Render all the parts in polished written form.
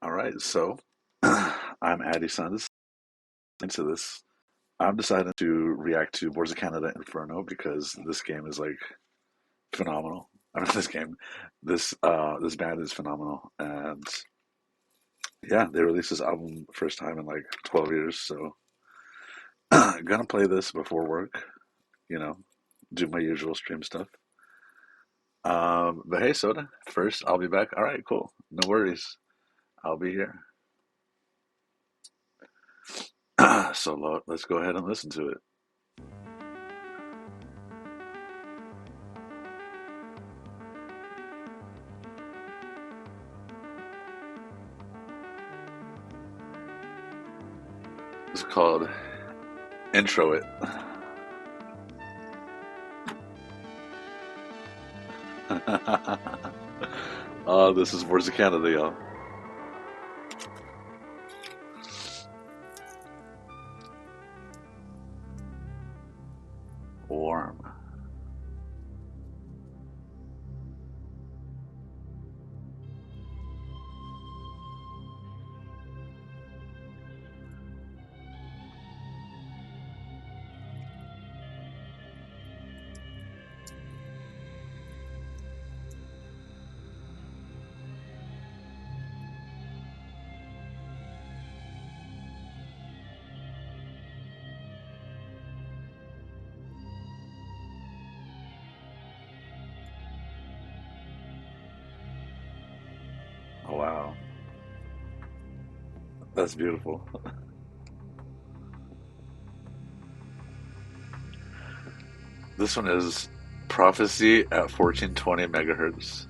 All right, so I'm Addy Sons. Into this, I'm deciding to react to Wars of Canada Inferno because this game is like phenomenal. I mean, this band is phenomenal, and yeah, they released this album first time in like 12 years. So gonna play this before work, you know, do my usual stream stuff. But hey, Soda, first I'll be back. All right, cool, no worries. I'll be here. Let's go ahead and listen to it. It's called Intro It. Oh, this is Wars of Canada, y'all. Warm. Oh, wow. That's beautiful. This one is Prophecy at 1420 megahertz.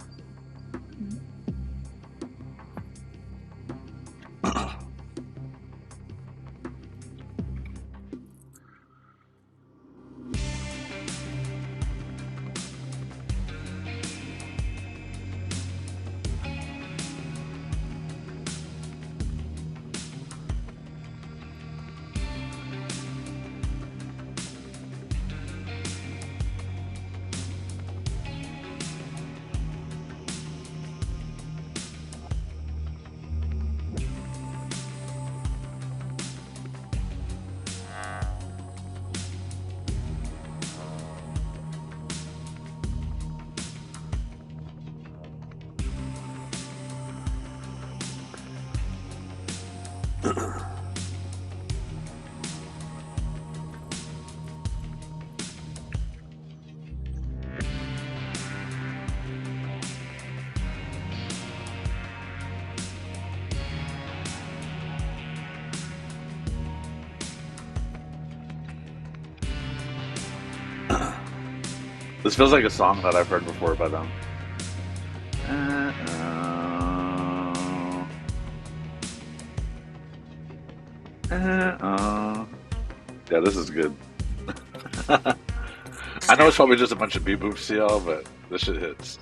This feels like a song that I've heard before by them. Yeah, this is good. I know it's probably just a bunch of beat boops to y'all, but this shit hits.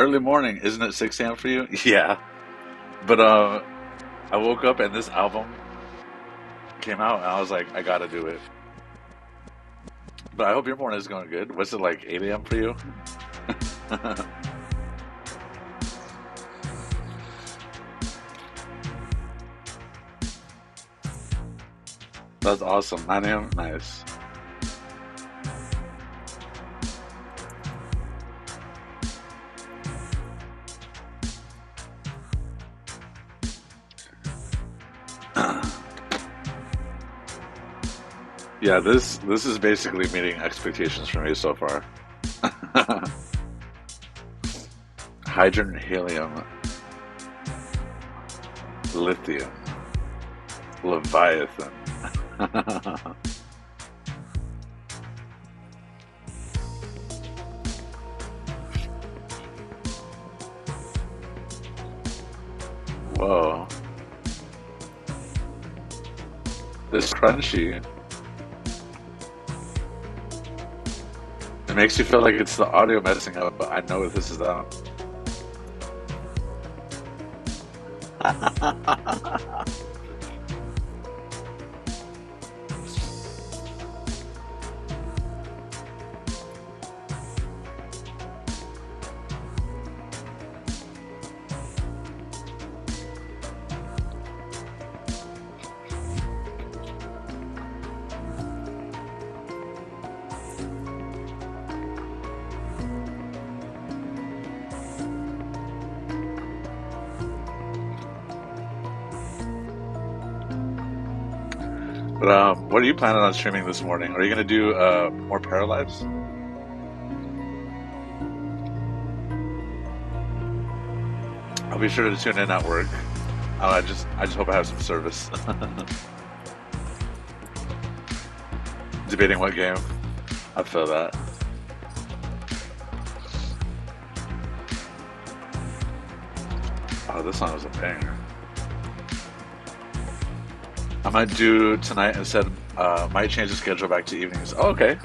Early morning, isn't it 6 a.m. for you? Yeah. But I woke up and this album came out, and I was like, I gotta do it. But I hope your morning is going good. What's it like, 8 a.m. for you? That's awesome. 9 a.m. Nice. Yeah, this is basically meeting expectations for me so far. Hydrogen, helium, lithium, leviathan. Whoa, it's crunchy. It makes you feel like it's the audio messing up, but I know this is out. But what are you planning on streaming this morning? Are you gonna do more Paralives? I'll be sure to tune in at work. I just hope I have some service. Debating what game. I feel that. Oh, this song was a banger. I might do tonight instead. Might change the schedule back to evenings. Oh, okay.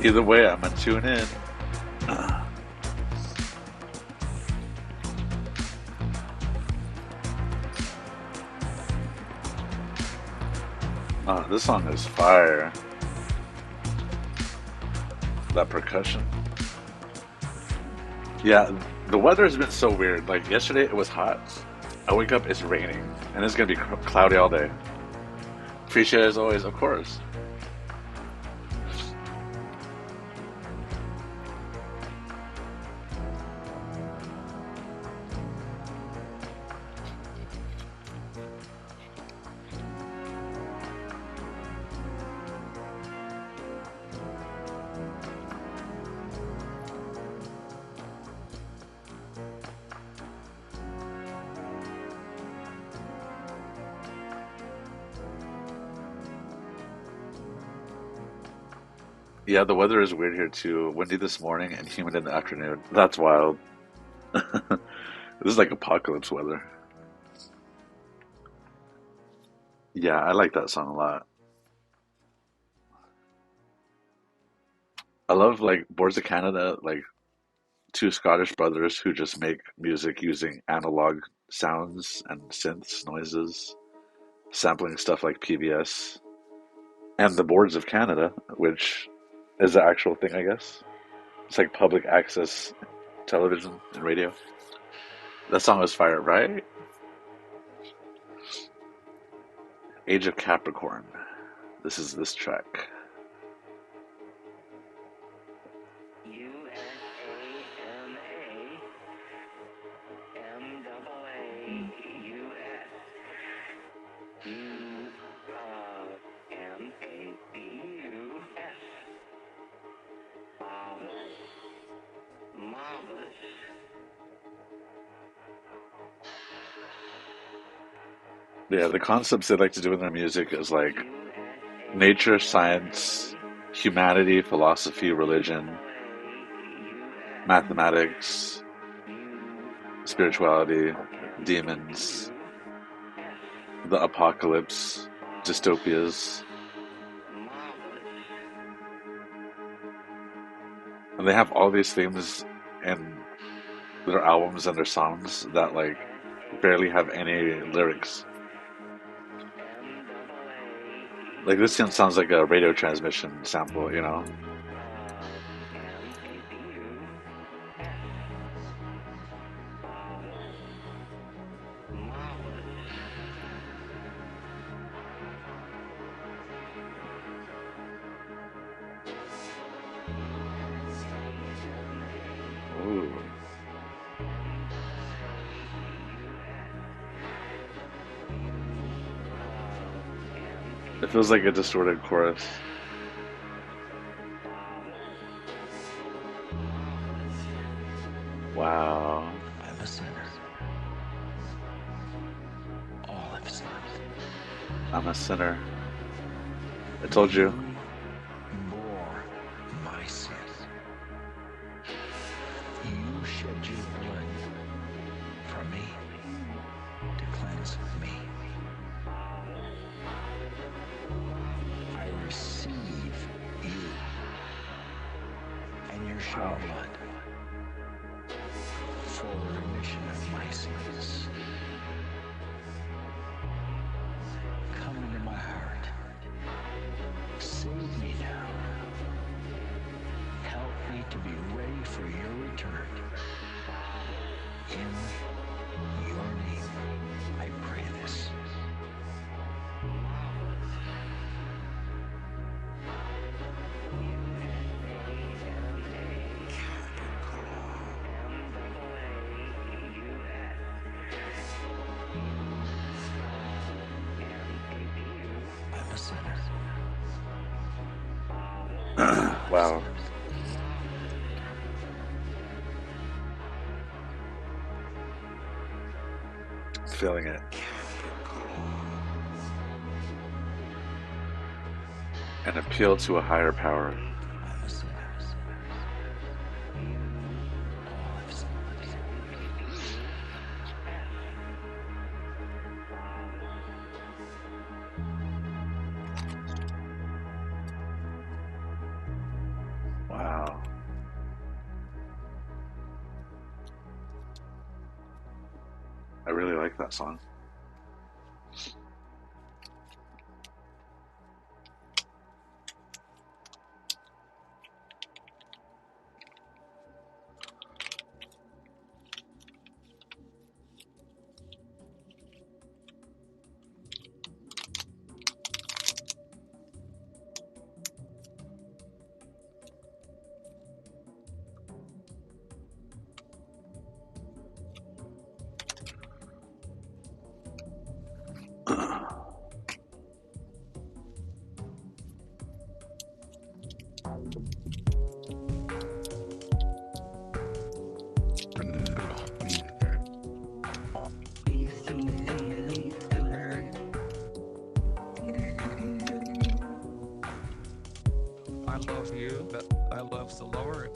Either way, I'm gonna tune in. Oh, this song is fire. That percussion. Yeah, the weather has been so weird. Like yesterday, it was hot. I wake up, it's raining, and it's gonna be cloudy all day. Appreciate it as always, of course. Yeah, the weather is weird here too. Windy this morning and humid in the afternoon. That's wild. This is like apocalypse weather. Yeah, I like that song a lot. I love like Boards of Canada, like two Scottish brothers who just make music using analog sounds and synths, noises, sampling stuff like PBS, and the Boards of Canada, which is the actual thing, I guess. It's like public access television and radio. That song was fire, right? Age of Capricorn. This is this track. Yeah, the concepts they like to do in their music is like nature, science, humanity, philosophy, religion, mathematics, spirituality, demons, the apocalypse, dystopias. And they have all these themes in their albums and their songs that like barely have any lyrics. Like this sounds like a radio transmission sample, you know? Ooh. It feels like a distorted chorus. Wow. I'm a sinner. All I've sinned. I'm a sinner. I told you. Bore my sins. You shed your blood for me to cleanse me. I receive you and your shed blood for the remission of my sins. Come into my heart. Save me now. Help me to be ready for your return. In your name, I pray this. I'm a sinner. Wow. Feeling it. An appeal to a higher power. I'm a sinner. All I've sinned. Wow. I really like that song. I love you, but I love the Lord.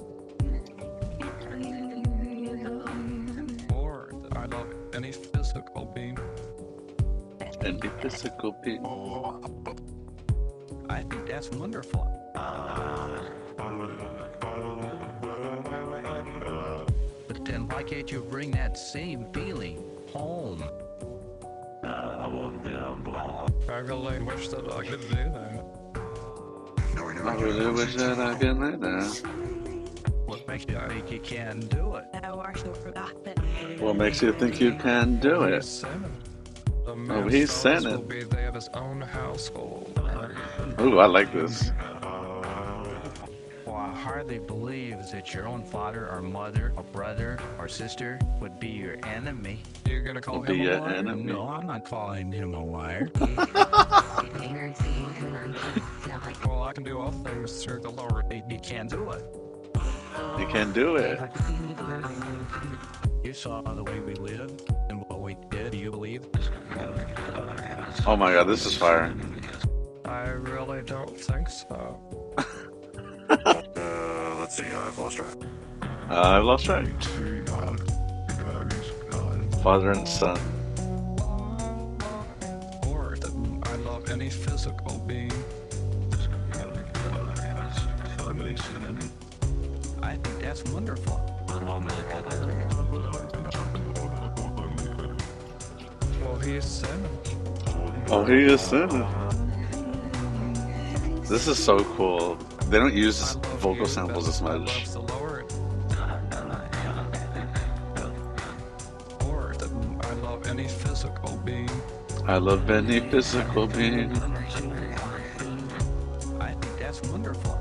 Or I love any physical being. And the physical being. I think that's wonderful. But then why can't you bring that same feeling home? I really wish that I could do that. I really wish that I could like that. What makes you think you can do it? What makes you think you can do it? He's sinning. The Oh, man's he's fellows sinning. will be they of his own household. Ooh, I like this. Well, I hardly believe that your own father or mother or brother or sister would be your enemy. You're gonna call Will be him a your liar? enemy. No, I'm not calling him a liar. Well, I can do all things through the Lord. You can't do it. You can do it. You saw the way we lived and what we did. Do you believe? Oh my god, this is fire. I really don't think so. Let's see, I've lost track. I've lost track. Father and son. Or that I love any physical being. I that's wonderful. Well, he is sinning. Oh, he is sinning. This is so cool. They don't I use love vocal you, samples but as I much. love the Lord. Or that I love any physical being. I love any physical being. I think that's wonderful.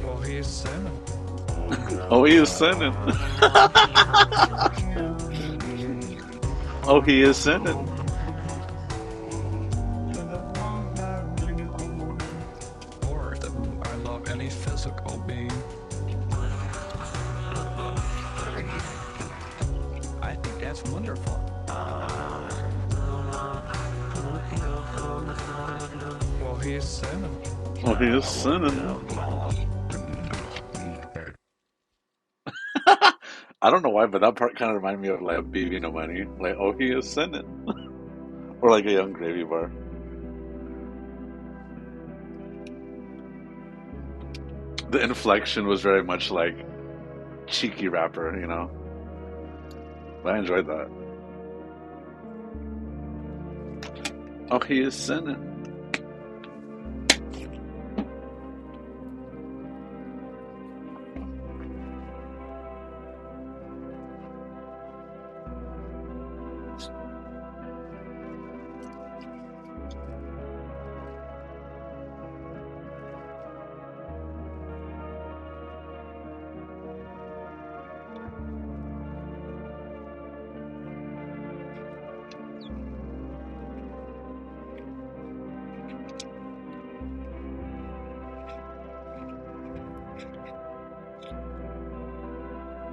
Well, he is sinning. Oh, he is sinning. Oh, he is sinning. Or that I love any physical being. I think that's wonderful. Well, he is sinning. Oh, he is sinning. I don't know why, but that part kind of reminded me of like BB No Money. Like, oh, he is sinning. Or like a Young Gravy Bar. The inflection was very much like cheeky rapper, you know? But I enjoyed that. Oh, he is sinning.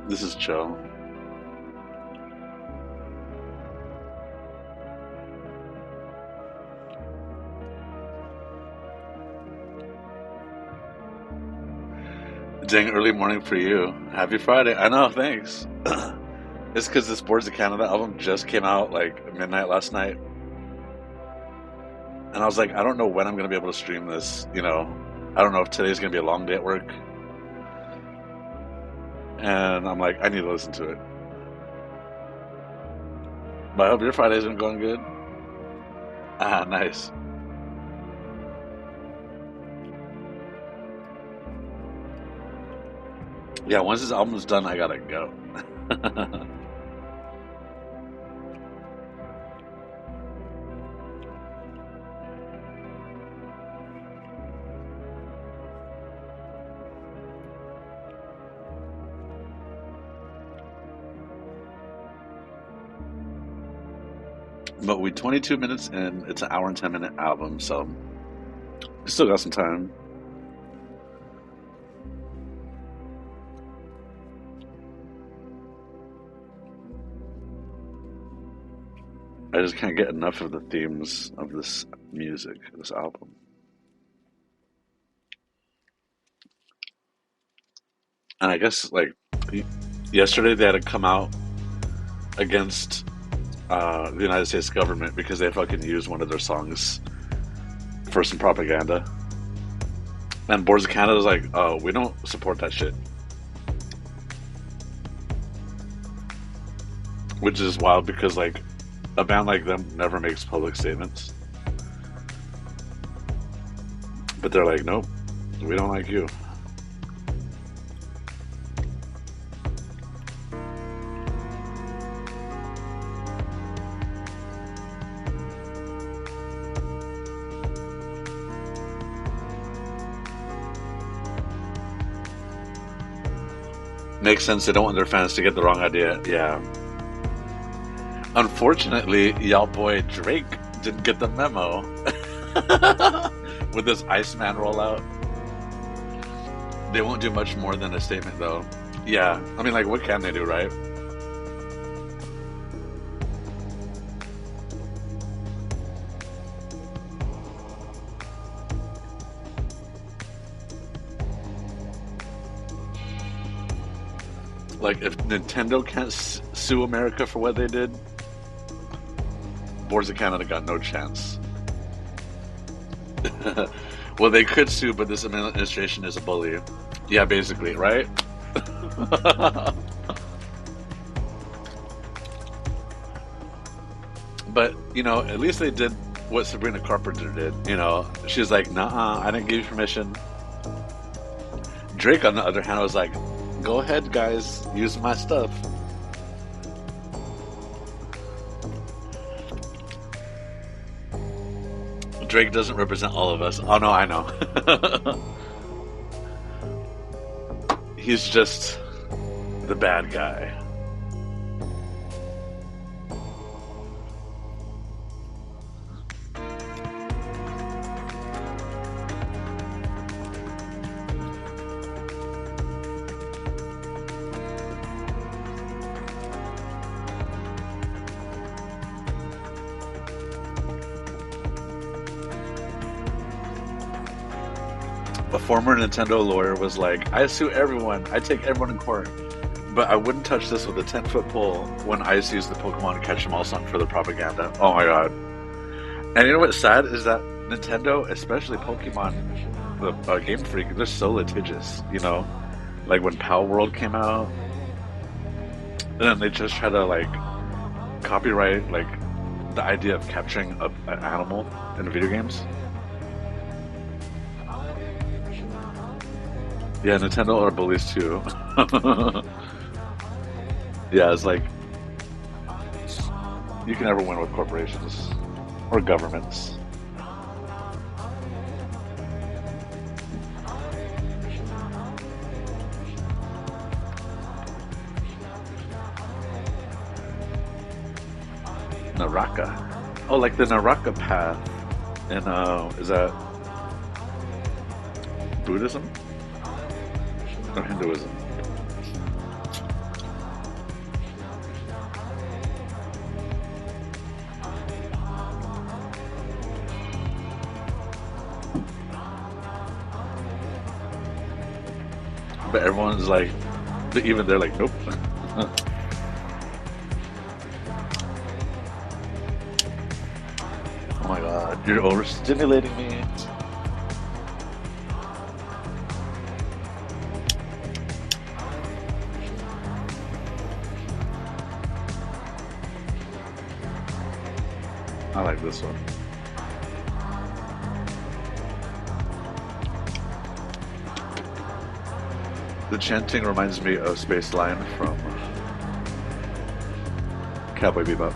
This is chill. Dang, early morning for you. Happy Friday. I know, thanks. It's because this Boards of Canada album just came out like midnight last night. And I was like, I don't know when I'm going to be able to stream this. You know, I don't know if today's going to be a long day at work. And I'm like, I need to listen to it. But I hope your Friday's been going good. Ah, nice. Yeah, once this album's done, I gotta go. But we 22 minutes in. It's an hour and 10-minute album, so we still got some time. I just can't get enough of the themes of this music, this album. And I guess like yesterday they had to come out against the United States government because they fucking used one of their songs for some propaganda. And Boards of Canada's like, oh, we don't support that shit. Which is wild because like a band like them never makes public statements. But they're like, nope, we don't like you. Makes sense. They don't want their fans to get the wrong idea. Yeah. Unfortunately, y'all boy Drake didn't get the memo with this Iceman rollout. They won't do much more than a statement, though. Yeah. I mean, like, what can they do, right? Like, if Nintendo can't sue America for what they did, Boards of Canada got no chance. Well, they could sue, but this administration is a bully. Yeah, basically, right? But at least they did what Sabrina Carpenter did. She's like, "Nah, I didn't give you permission." Drake, on the other hand, was like, "Go ahead, guys, use my stuff." Drake doesn't represent all of us. Oh no, I know. He's just the bad guy. A former Nintendo lawyer was like, "I sue everyone. I take everyone in court. But I wouldn't touch this with a 10-foot pole when Ice used the Pokemon Catch 'em All song for the propaganda." Oh my god. And you know what's sad is that Nintendo, especially Pokemon, the Game Freak, they're so litigious. Like when Power World came out, and then they just try to like copyright like the idea of capturing an animal in video games. Yeah, Nintendo are bullies too. Yeah, it's like you can never win with corporations or governments. Naraka. Oh, like the Naraka path in is that Buddhism or Hinduism? But everyone's like, even they're like, nope. Oh my god, you're overstimulating me. I like this one. The chanting reminds me of Space Line from Cowboy Bebop.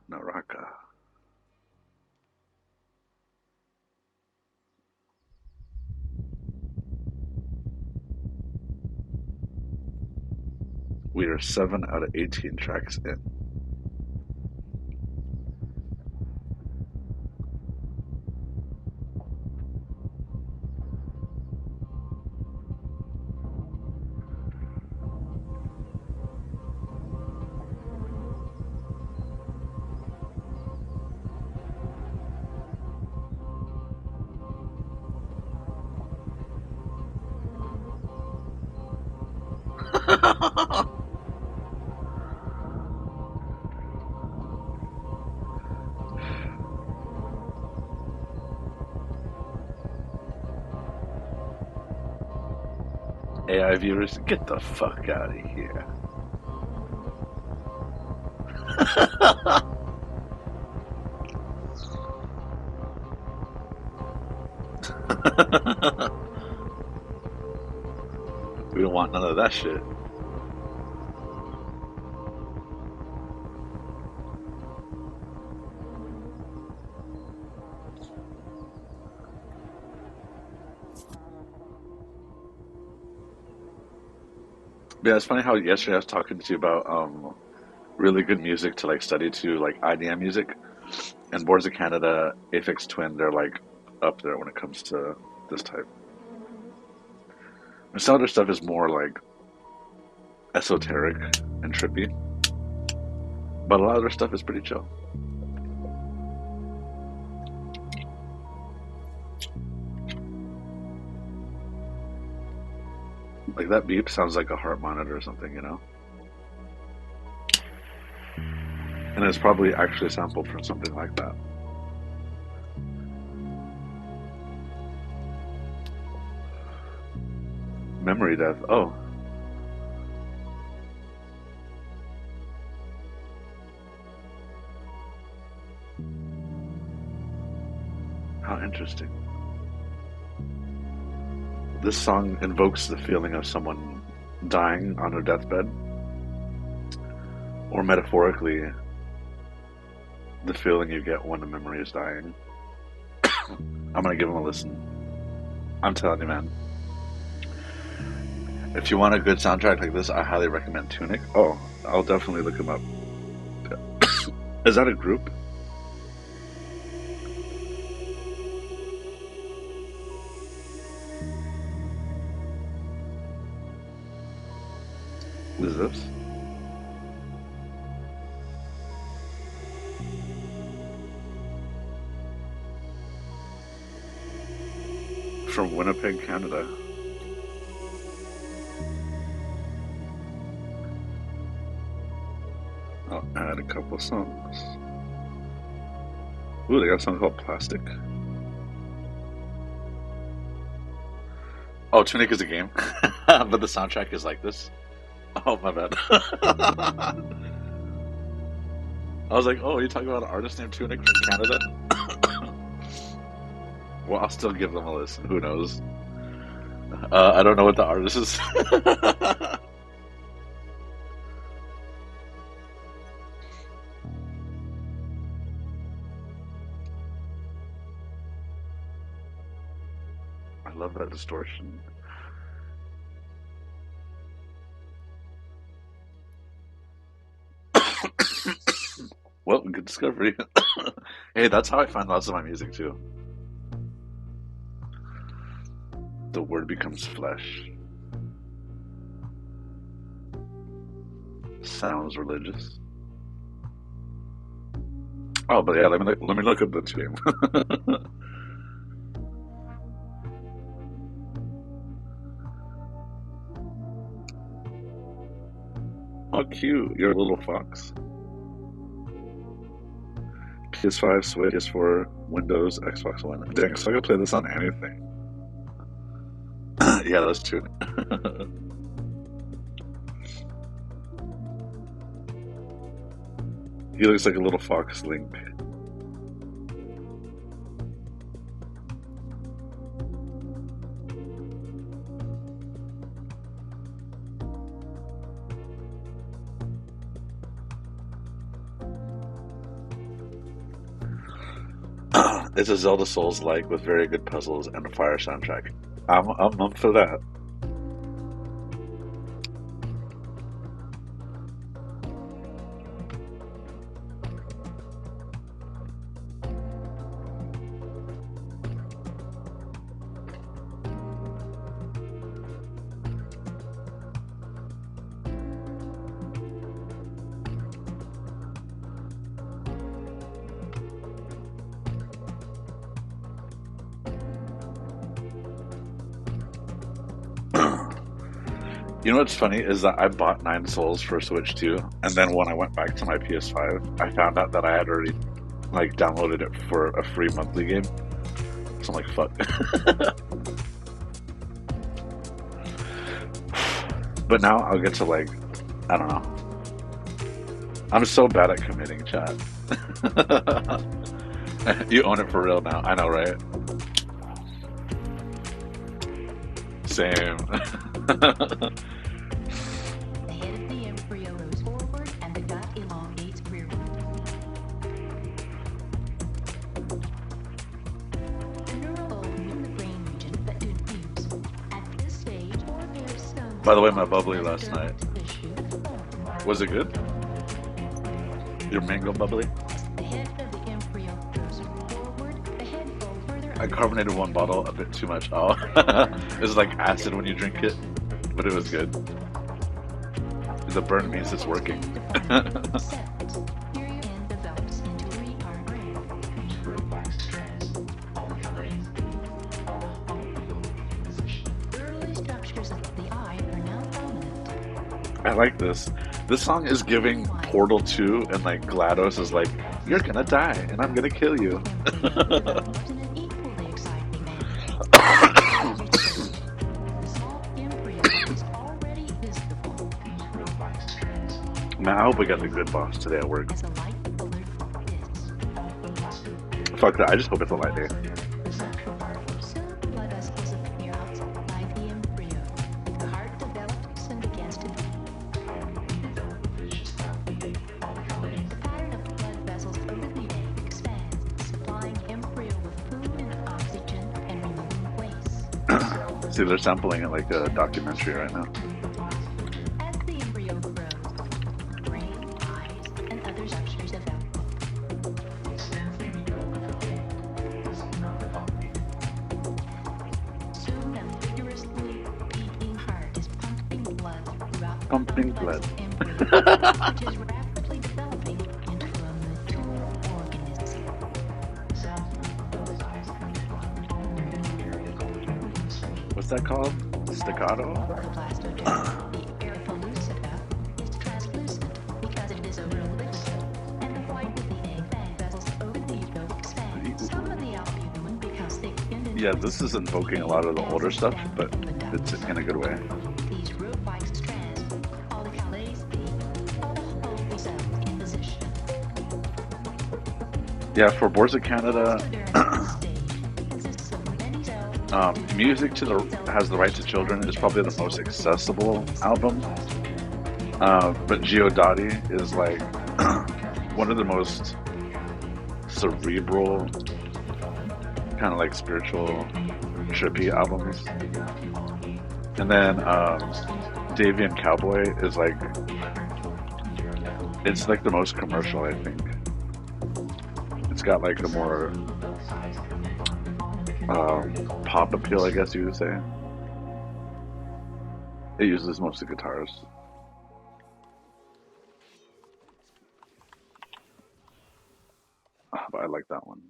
Naraka. We are 7 out of 18 tracks in. AI viewers, get the fuck out of here. We don't want none of that shit. Yeah, it's funny how yesterday I was talking to you about really good music to like study to, like IDM music. And Boards of Canada, Aphex Twin, they're like up there when it comes to this type. And some other stuff is more like esoteric and trippy, but a lot of their stuff is pretty chill. Like that beep sounds like a heart monitor or something, you know? And it's probably actually sampled from something like that. Memory death. Oh. How interesting. This song invokes the feeling of someone dying on their deathbed, or metaphorically, the feeling you get when a memory is dying. I'm gonna give them a listen. I'm telling you, man. If you want a good soundtrack like this, I highly recommend Tunic. Oh, I'll definitely look him up. Is that a group? What is this? From Winnipeg, Canada. I'll add a couple songs. Ooh, they got a song called Plastic. Oh, Tunic is a game, but the soundtrack is like this. Oh, my bad. I was like, oh, are you talking about an artist named Tunic from Canada? Well, I'll still give them a listen. Who knows? I don't know what the artist is. I love that distortion. Well, good discovery. Hey, that's how I find lots of my music too. The word becomes flesh. Sounds religious. Oh, but yeah, let me look up the game. Oh, cute! You're a little fox. PS5, Switch, PS4, Windows, Xbox One. Dang, so I can play this on anything. Yeah, that's true. He looks like a little fox Link. It's a Zelda Souls-like with very good puzzles and a fire soundtrack. I'm up for that. You know what's funny is that I bought Nine Souls for Switch 2, and then when I went back to my PS5, I found out that I had already like downloaded it for a free monthly game. So I'm like, fuck. But now I'll get to like, I don't know. I'm so bad at committing, chat. You own it for real now. I know, right? Same. The head of the embryo moves forward and the gut elongates rearward. The neurobulbs in the brain region that do fuse. At this stage, or there's some. By the way, my bubbly last night. Was it good? Your mango bubbly? The head of the embryo goes forward, the head will further I unfold carbonated one bottle a bit too much. Oh, it's like acid when you drink it, but it was good. The burn means it's working. cells. Period and develops into three-part brain. Early structures of the eye are now prominent. I like this. This song is giving Portal 2, and like GLaDOS is like, you're gonna die, and I'm gonna kill you. Embryo develops in an equally exciting manner. The small embryo is already visible Man, I hope we got the good boss today at work. as a light-colored disc. Fuck that, I just hope it's a light day. Soon blood vessels appear outside the embryo. The heart develops and begins to beat. The pattern of blood vessels over the egg expands, supplying embryo with food and oxygen and removing waste. See, they're sampling it like a documentary right now. As the embryo grows, brain, eyes, and other structures develop. Soon a vigorously beating heart is pumping blood throughout the Pumping complex blood. embryo, which is rapidly developing into a mature organism. What's that called? Staccato? The blastoderm, the area pellucida, is translucent because it is a real liquid, and the white of the egg vessels over the yolk expand. Some of the albumin becomes thickened and Yeah, this is invoking a lot of the older stuff, but it's in a good way. these root-like strands, called the calyces, hold the cells in position. Yeah, for Boards of Canada, Blastoderm stage consists of many cells. Music to the Has the Right to Children is probably the most accessible album. But Giodati is like one of the most cerebral, kind of like spiritual, trippy albums. And then Davy and Cowboy is like, it's like the most commercial, I think. It's got like a more pop appeal, I guess you would say. It uses mostly guitars. But I like that one.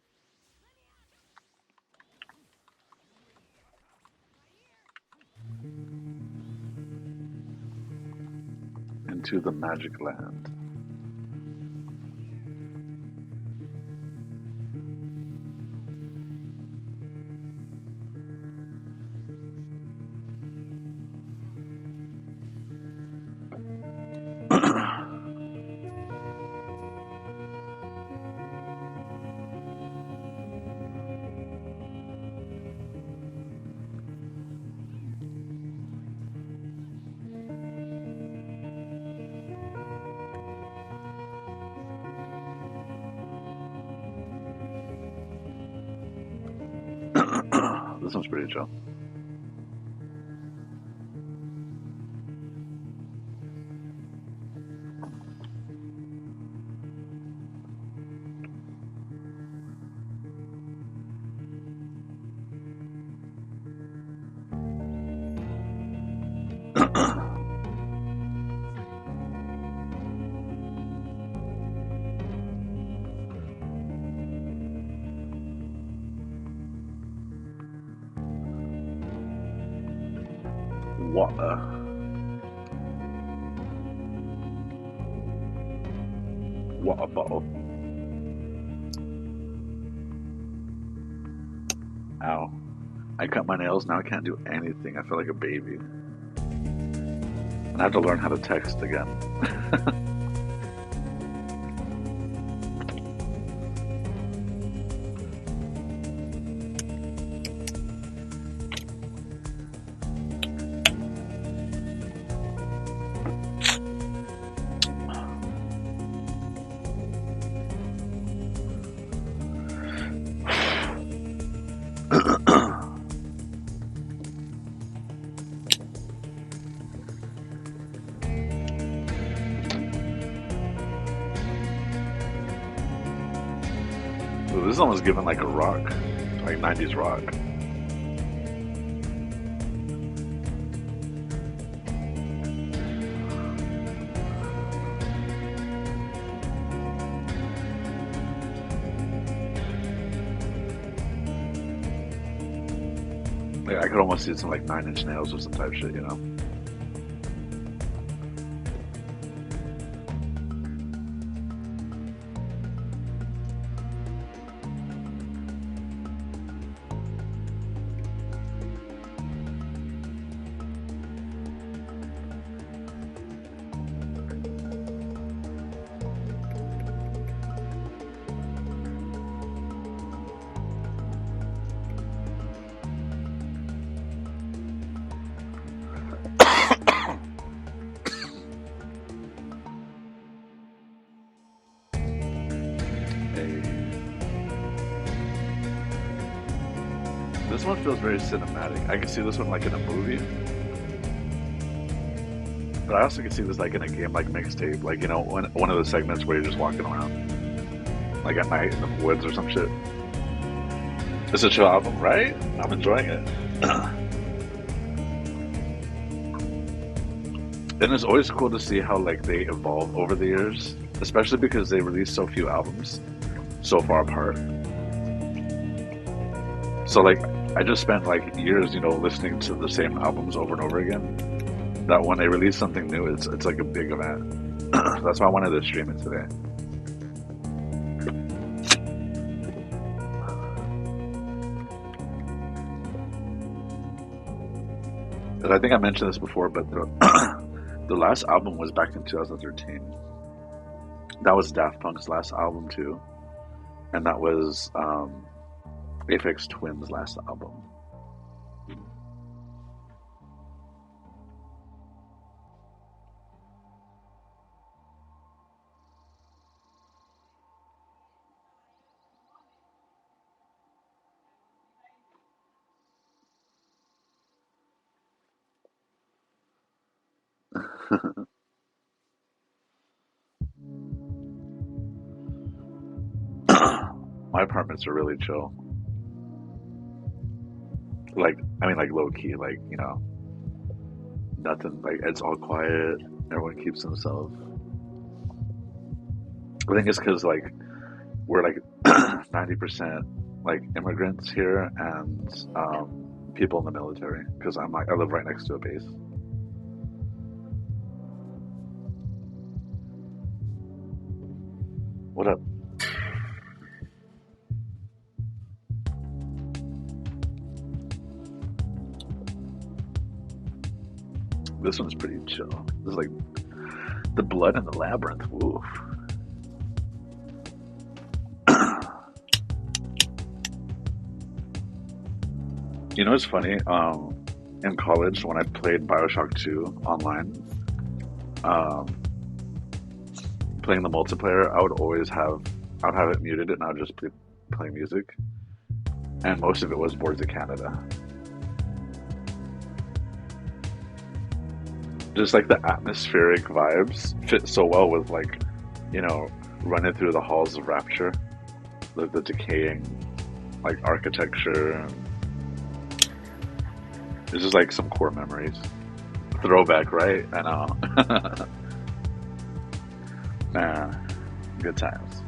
Into the Magic Land. This one's pretty chill. Water. Water bottle. Ow. I cut my nails, now I can't do anything. I feel like a baby. And I have to learn how to text again. is almost given like a rock, like 90s rock. Like, I could almost see some like Nine Inch Nails or some type shit, you know? This one feels very cinematic. I can see this one like in a movie, but I also can see this like in a game, like mixtape, like you know, one of the segments where you're just walking around, like at night in the woods or some shit. It's a chill album, right? I'm enjoying it. And it's always cool to see how like they evolve over the years, especially because they release so few albums so far apart. So like I just spent like years, you know, listening to the same albums over and over again. That when they release something new, it's like a big event. That's why I wanted to stream it today. And I think I mentioned this before, but the last album was back in 2013. That was Daft Punk's last album too, and that was Aphex Twin's last album. My apartments are really chill. Like, I mean, like low key, like, you know, nothing, like, it's all quiet. Everyone keeps to themselves. I think it's because, like, we're like 90% like immigrants here and people in the military. Because I live right next to a base. What up? This one's pretty chill. This is like the blood in the labyrinth. Oof. You know, it's funny. In college, when I played Bioshock 2 online, playing the multiplayer, I would have it muted and I would just play music, and most of it was Boards of Canada. Just like the atmospheric vibes fit so well with like, you know, running through the halls of Rapture, the decaying like architecture. It's just like some core memories. Throwback, right? I know. Nah, good times.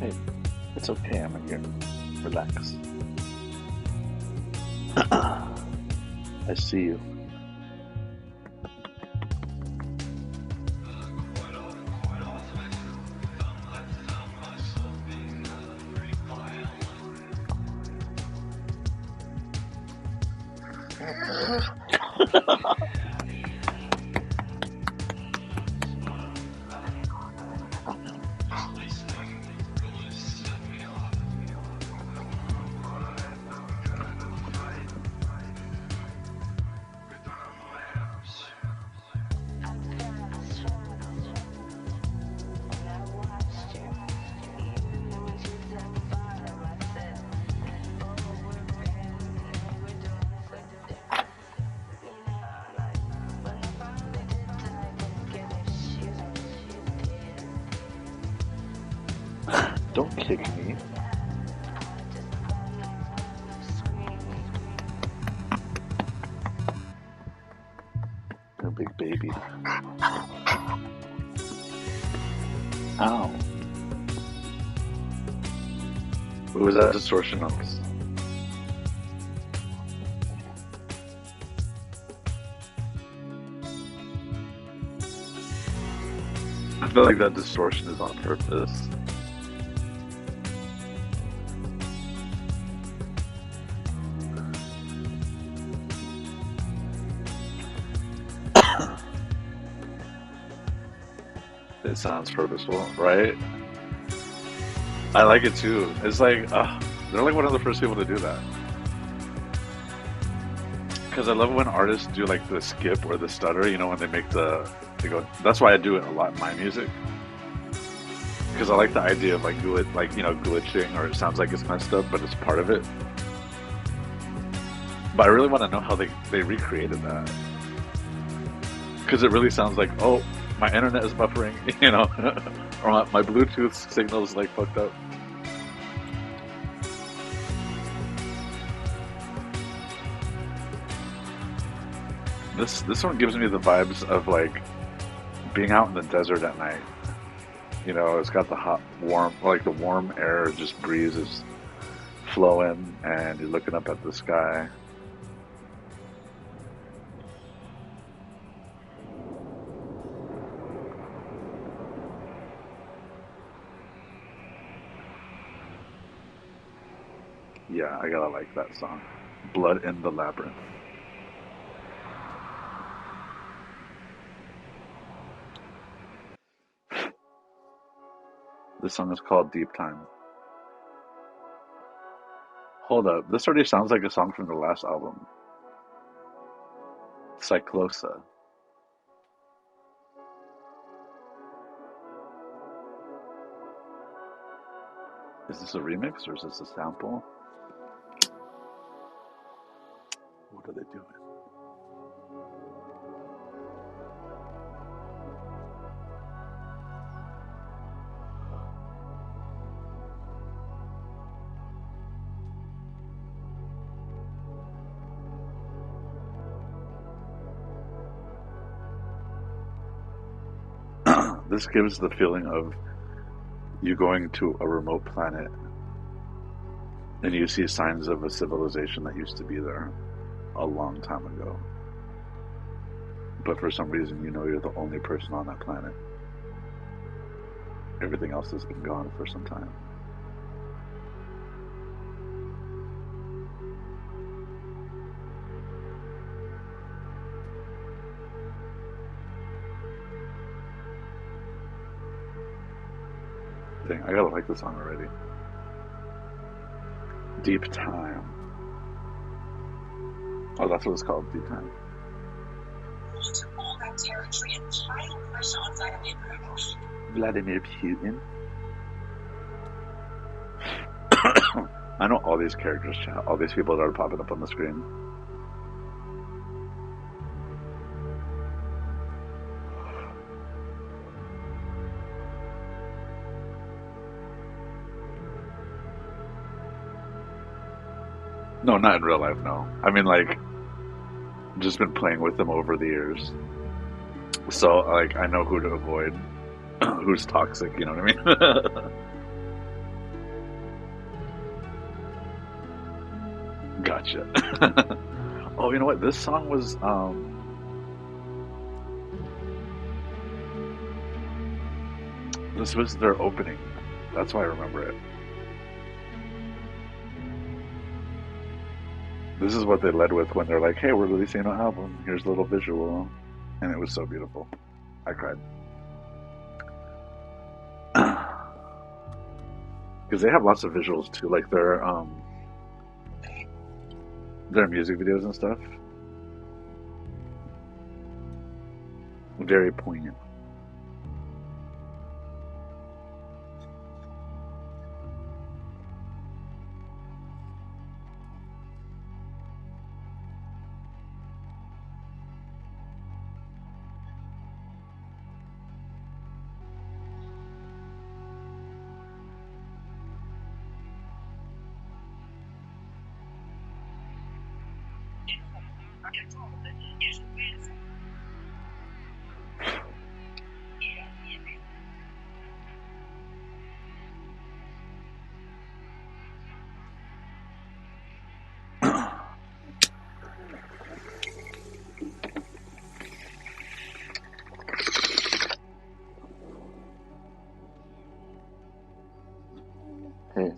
Hey, it's okay, I'm in here. Relax. I see you. Don't kick me. You're a big baby. Ow. What was that distortion on this? I feel like that distortion is on purpose. It sounds purposeful, right? I like it too. It's like, they're like one of the first people to do that. Because I love when artists do like the skip or the stutter, you know, when they make they go, that's why I do it a lot in my music. Because I like the idea of like, glitching, or it sounds like it's messed up, but it's part of it. But I really want to know how they recreated that. Because it really sounds like, oh, my internet is buffering, you know, or my Bluetooth signal is like fucked up. This one gives me the vibes of like being out in the desert at night. You know, it's got the hot, warm, like the warm air, just breeze is flowing, and you're looking up at the sky. Yeah, I gotta like that song. Blood in the Labyrinth. This song is called Deep Time. Hold up, this already sounds like a song from the last album. Cyclosa. Is this a remix or is this a sample? What are they doing? This gives the feeling of you going to a remote planet and you see signs of a civilization that used to be there a long time ago. But for some reason, you know you're the only person on that planet. Everything else has been gone for some time. Dang, I gotta like this song already. Deep Time. Oh, that's what it's called, Deep Time. Vladimir Putin. I know all these characters, chat. All these people that are popping up on the screen. No, not in real life, no. I mean, like, just been playing with them over the years. So, like, I know who to avoid, who's toxic, you know what I mean? Gotcha. Oh, you know what? This song was, this was their opening. That's why I remember it. This is what they led with when they're like, hey, we're releasing an album. Here's a little visual. And it was so beautiful. I cried. Because they have lots of visuals too, like their music videos and stuff. Very poignant. Hey,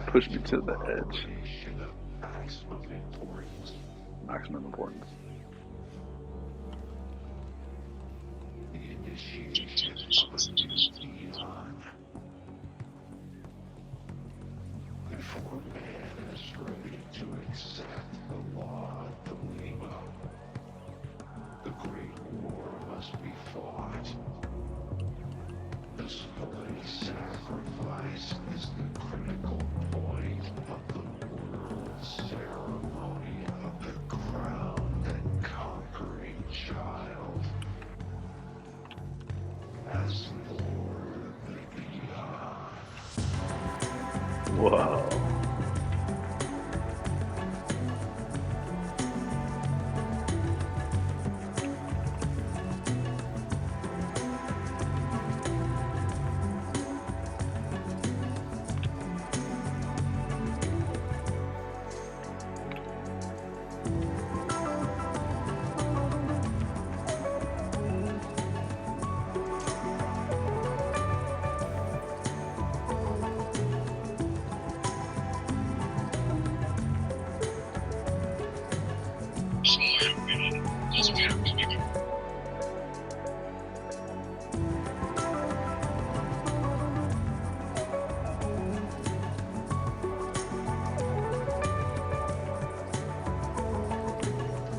push me to the edge. Maximum importance. Before man is ready to accept the law of the Lima, the Great War must be fought. This bloody sacrifice is the critical point of the world ceremony of the crowned and conquering child. As Lord of the Beyond. Whoa.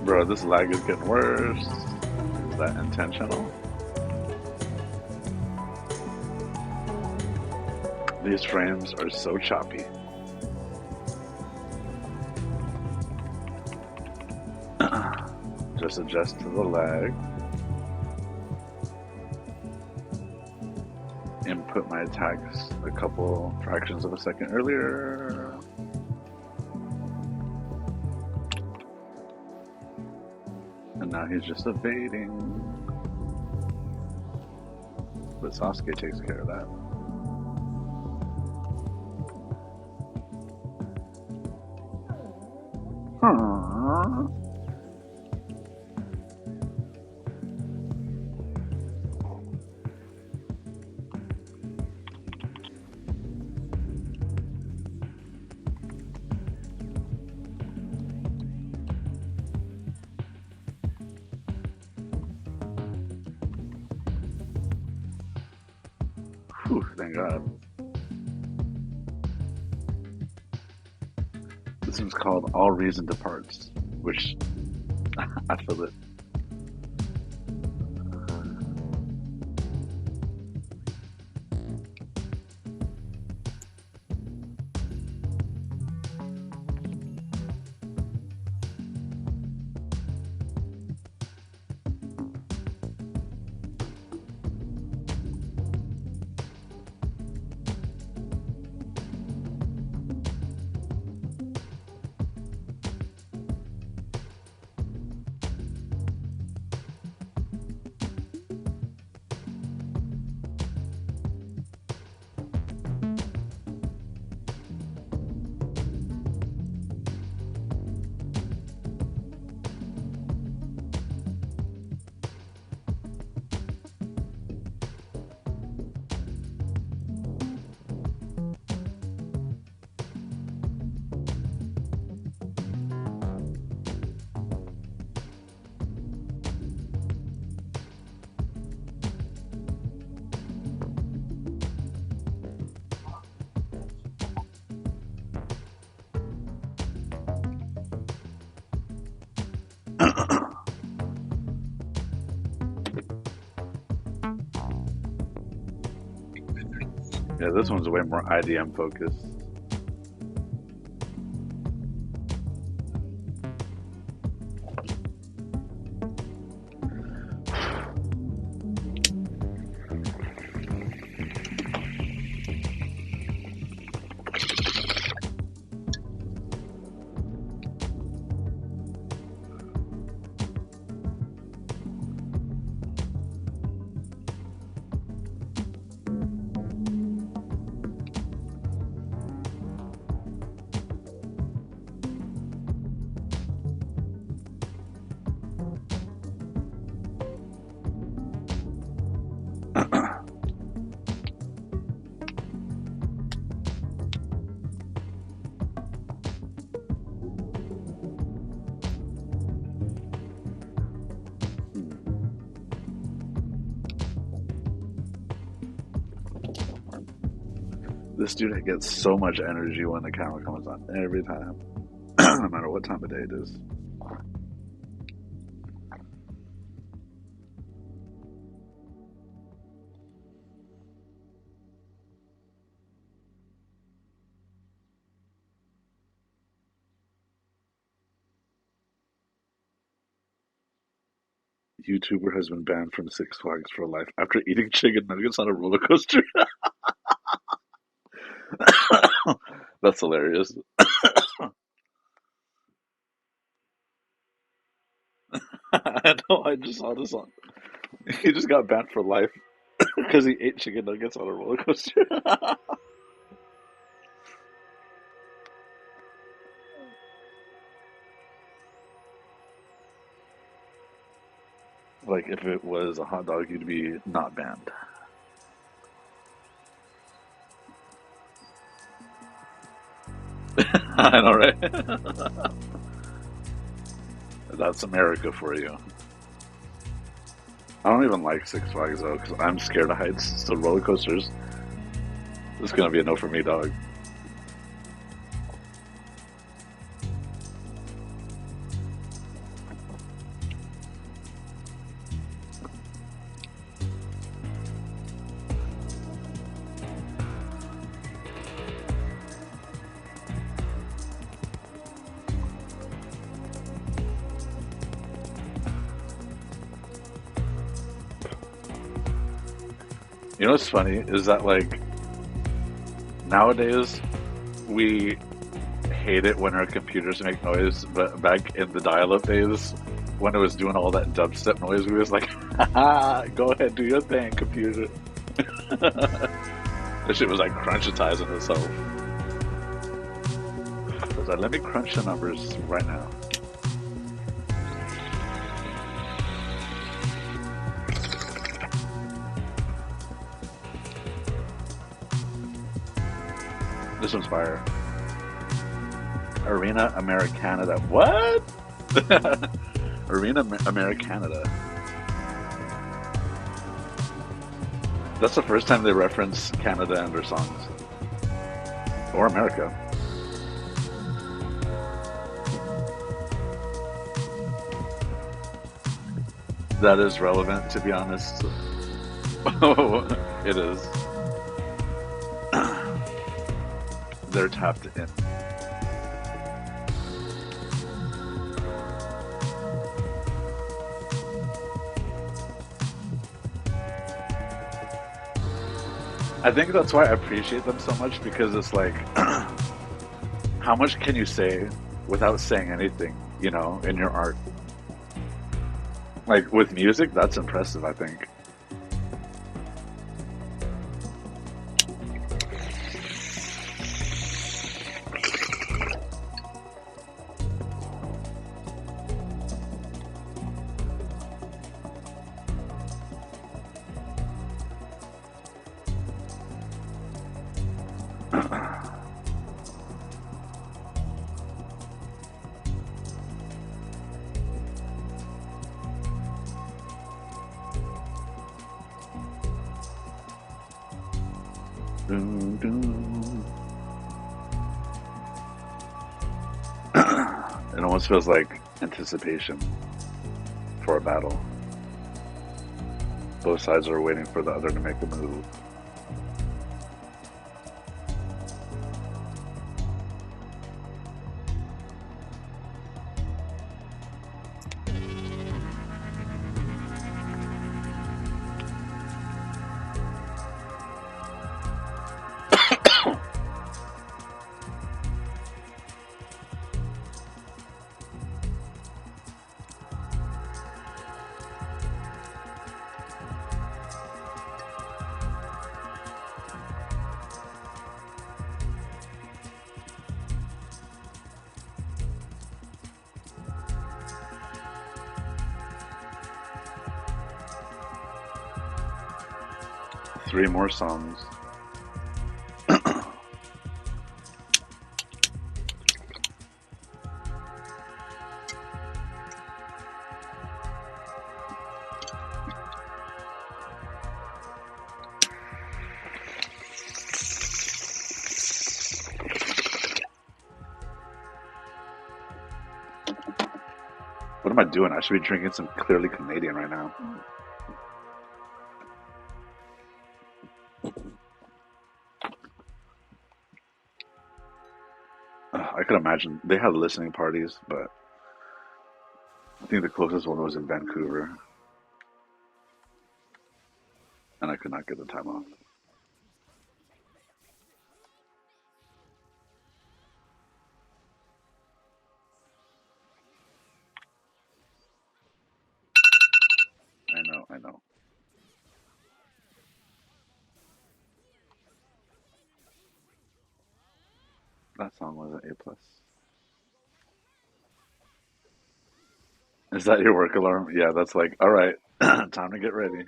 Bro, this lag is getting worse. Is that intentional? These frames are so choppy. Just adjust to the lag. Input my attacks a couple fractions of a second earlier. And now he's just evading. But Sasuke takes care of that. Whew, thank God. This one's called All Reason Departs, which I feel it. Yeah, this one's way more IDM focused. This dude gets so much energy when the camera comes on every time, no matter what time of day it is. YouTuber has been banned from Six Flags for life after eating chicken nuggets on a roller coaster. That's hilarious. I know, I just saw this on. He just got banned for life because he ate chicken nuggets on a roller coaster. Like, if it was a hot dog, you'd be not banned. I know, right? That's America for you. I don't even like Six Flags though, because I'm scared of heights. So roller coasters, this is gonna be a no for me, dog. You know what's funny is that like nowadays we hate it when our computers make noise, but back in the dial-up days when it was doing all that dubstep noise, we was like, haha, go ahead, do your thing, computer. This shit was like crunchitizing itself. I was like, let me crunch the numbers right now. This one's fire. Arena Americanada. What? Arena Americanada. That's the first time they reference Canada in their songs. Or America. That is relevant, to be honest. It is. They're tapped in. I think that's why I appreciate them so much, because it's like, how much can you say without saying anything, you know, in your art? Like, with music, that's impressive, I think. Dun, dun. It almost feels like anticipation for a battle. Both sides are waiting for the other to make a move. Three more songs. am I doing? I should be drinking some clearly Canadian right now. I could imagine they had listening parties, but I think the closest one was in Vancouver, and I could not get the time off. I know. That song was an A plus. Is that your work alarm? Yeah, that's like, all right, time to get ready.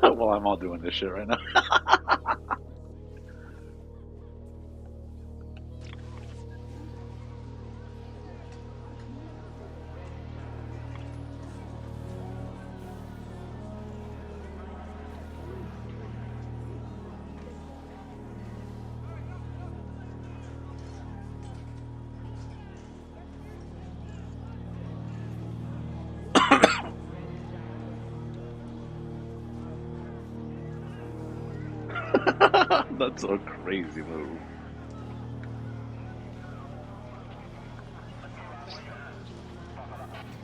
Well, I'm all doing this shit right now. That's a crazy move.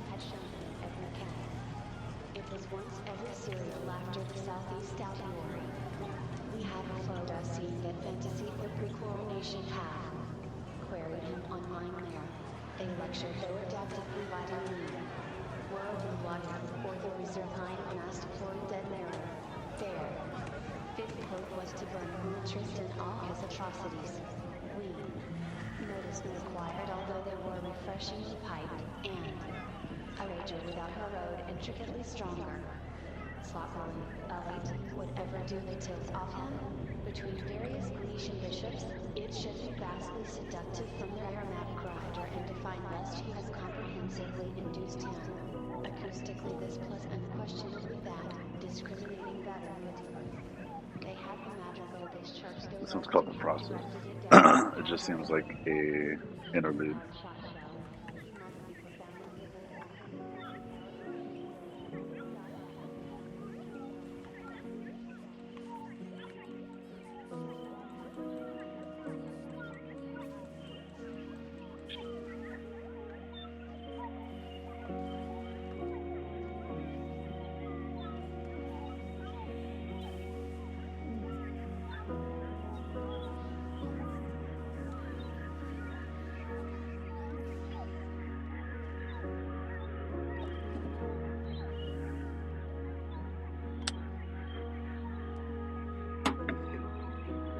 Had shown in every cat. It was once every serial after the Southeast Albiori. We have a photo scene that fantasy the pre-coronation half. Queried him on Mine Lair. A lecture though adaptively vitamin E. World and water, or the reserve hine masked for dead narrow. There. Fifth code was to burn interest in all his atrocities. We. Notice required although they were refreshingly piped, and a rager without her road intricately stronger. Sloppily, elite, would ever do the tilt off him? Between various Grecian bishops, it should be vastly seductive from their aromatic rider and define lest he has comprehensively induced him. Acoustically this plus unquestionably that, discriminating betterment. They had the madrigal they church their This one's work called to The have Process. directed it down It just seems like a interlude. shot show. He must be profoundly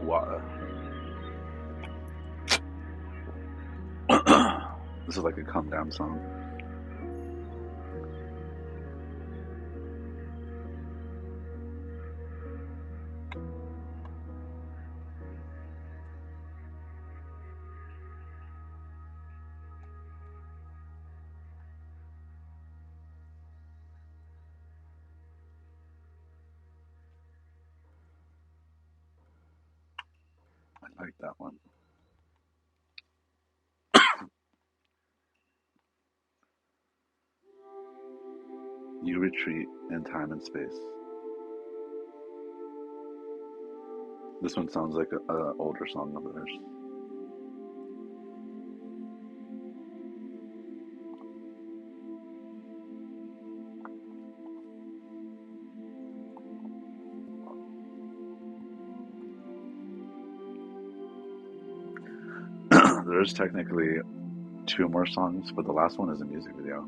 Wow. This is like a come down song. I like that one. You retreat in time and space. This one sounds like a older song of theirs. There's technically two more songs, but the last one is a music video.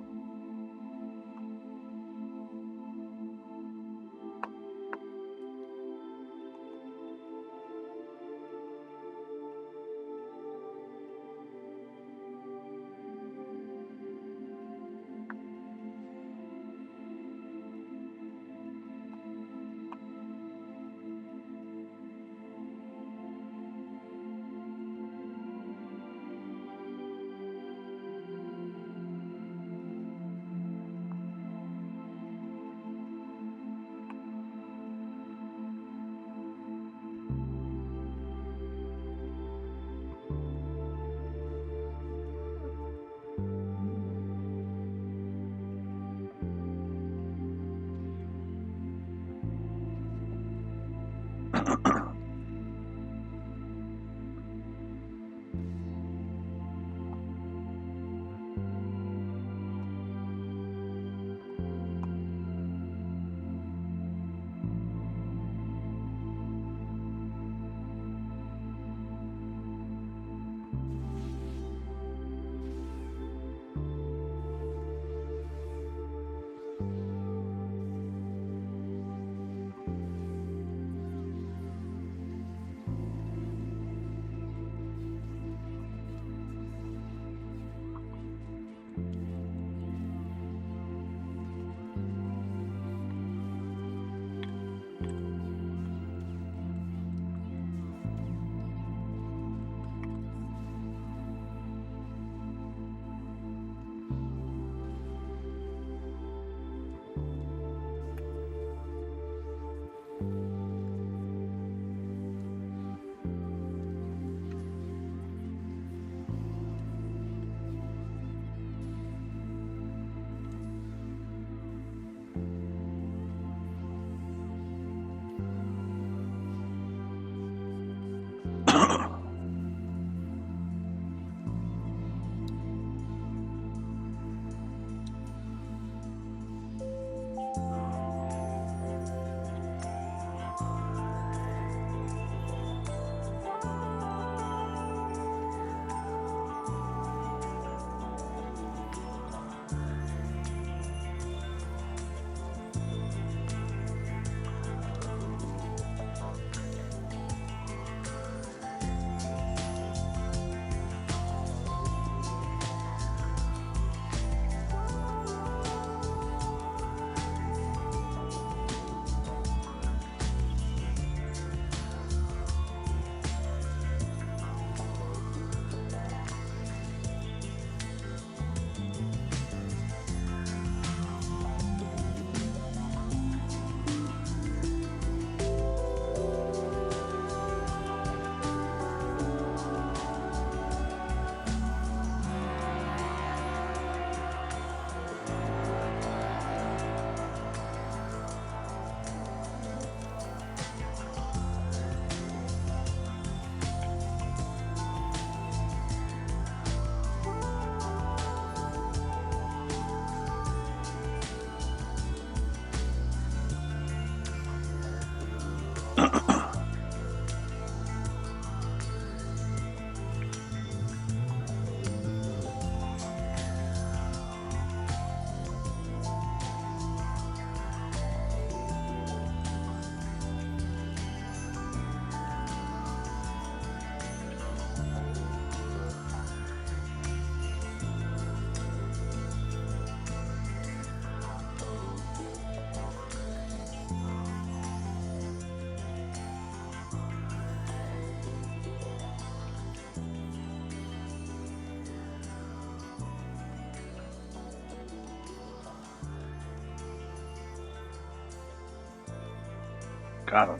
Got him.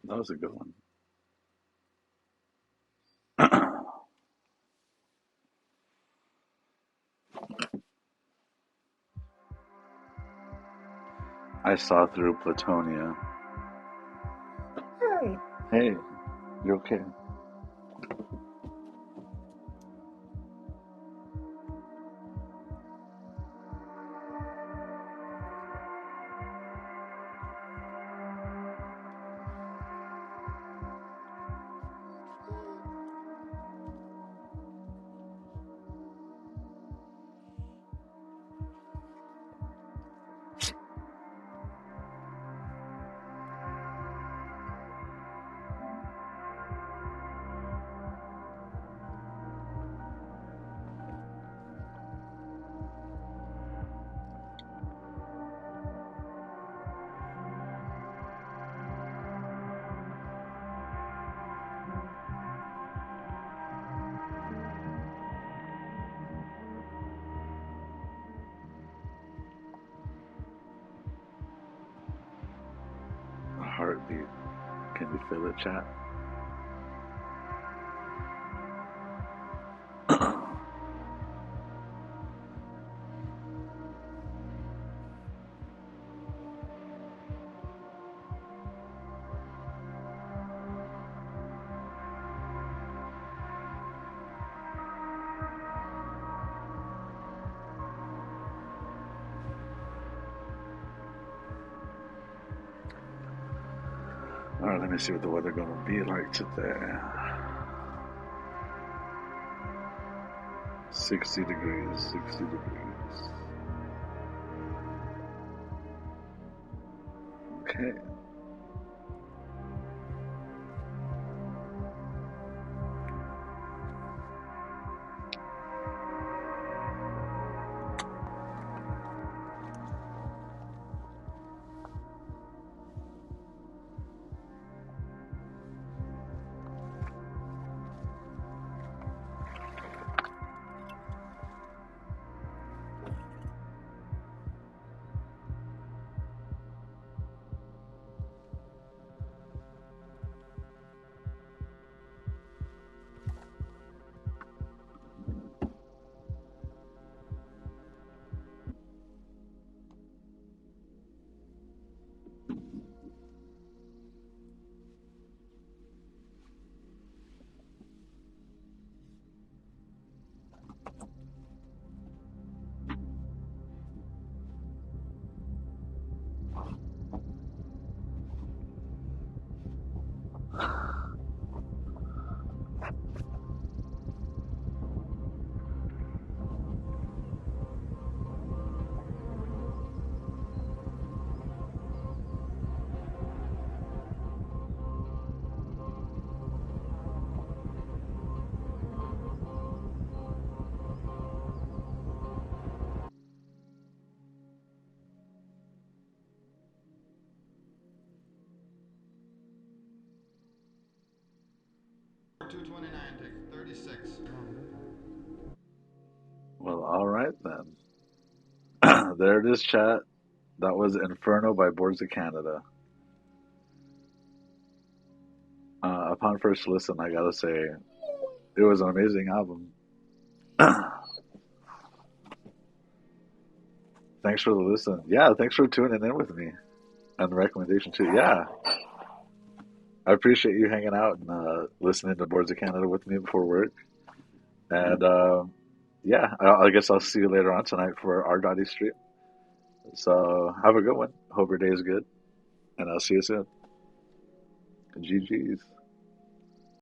That was a good one. I saw through Platonia. Hey, you okay? A heartbeat. Can you feel it, chat? All right, let me see what the weather gonna be like today. 60 degrees, 60 degrees. Okay. Well, all right then. There it is, chat. That was Inferno by Boards of Canada. Upon first listen, I gotta say, it was an amazing album. Thanks for the listen. Yeah, thanks for tuning in with me and the recommendation too. Yeah, I appreciate you hanging out and listening to Boards of Canada with me before work. And yeah, I guess I'll see you later on tonight for our Dottie stream. So have a good one. Hope your day is good, and I'll see you soon. GG's.